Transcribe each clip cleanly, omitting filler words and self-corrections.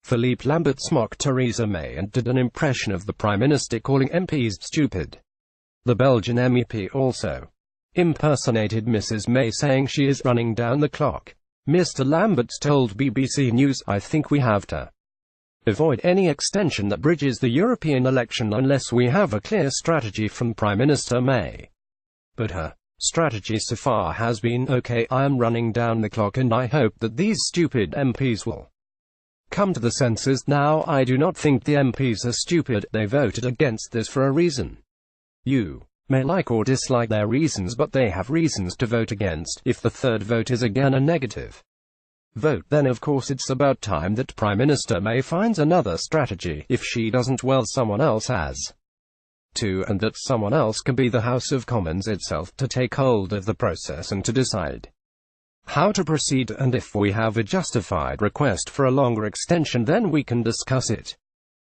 Philippe Lamberts mocked Theresa May and did an impression of the Prime Minister calling MPs stupid. The Belgian MEP also impersonated Mrs. May, saying she is running down the clock. Mr. Lamberts told BBC News, "I think we have to avoid any extension that bridges the European election unless we have a clear strategy from Prime Minister May. But her strategy so far has been, okay, I am running down the clock and I hope that these stupid MPs will come to the senses." Now, I do not think the MPs are stupid. They voted against this for a reason. You may like or dislike their reasons, but they have reasons to vote against. If the third vote is again a negative vote, then of course it's about time that Prime Minister May finds another strategy. If she doesn't, well, someone else has to, and that someone else can be the House of Commons itself, to take hold of the process and to decide how to proceed. And if we have a justified request for a longer extension, then we can discuss it,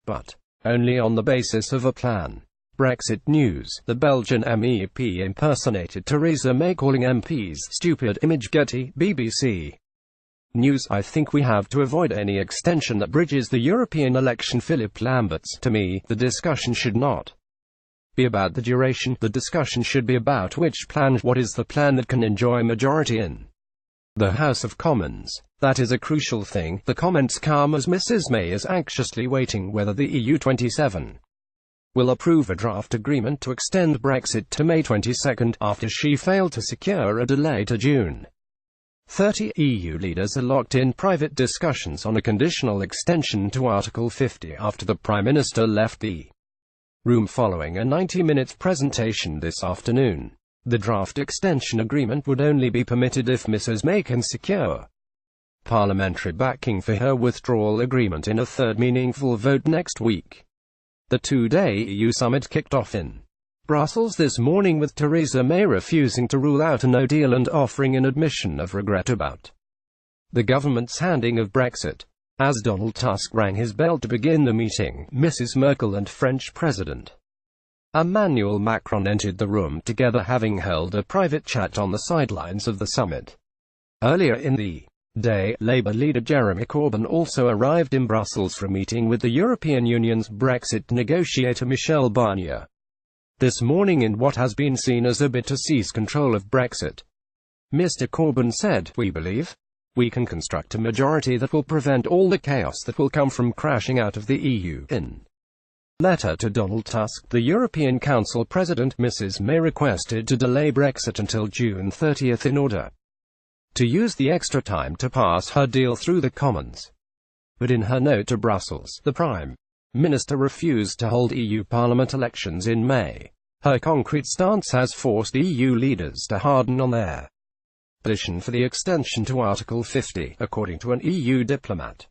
but only on the basis of a plan. Brexit news: the Belgian MEP impersonated Theresa May calling MPs stupid. Image Getty, BBC News. I think we have to avoid any extension that bridges the European election. Philippe Lamberts: to me, the discussion should not be about the duration, the discussion should be about which plan. What is the plan that can enjoy majority in the House of Commons? That is a crucial thing. The comments come as Mrs. May is anxiously waiting whether the EU 27 will approve a draft agreement to extend Brexit to May 22, after she failed to secure a delay to June 30. EU leaders are locked in private discussions on a conditional extension to Article 50 after the Prime Minister left the room following a 90-minute presentation this afternoon. The draft extension agreement would only be permitted if Mrs. May can secure parliamentary backing for her withdrawal agreement in a third meaningful vote next week. The two-day EU summit kicked off in Brussels this morning, with Theresa May refusing to rule out a no deal and offering an admission of regret about the government's handling of Brexit. As Donald Tusk rang his bell to begin the meeting, Mrs. Merkel and French President Emmanuel Macron entered the room together, having held a private chat on the sidelines of the summit. Earlier in the day, Labour leader Jeremy Corbyn also arrived in Brussels for a meeting with the European Union's Brexit negotiator Michel Barnier this morning in what has been seen as a bid to seize control of Brexit. Mr. Corbyn said, "We believe we can construct a majority that will prevent all the chaos that will come from crashing out of the EU." In letter to Donald Tusk, the European Council President, Mrs. May requested to delay Brexit until June 30 in order to use the extra time to pass her deal through the Commons. But in her note to Brussels, the Prime Minister refused to hold EU Parliament elections in May. Her concrete stance has forced EU leaders to harden on their position for the extension to Article 50, according to an EU diplomat.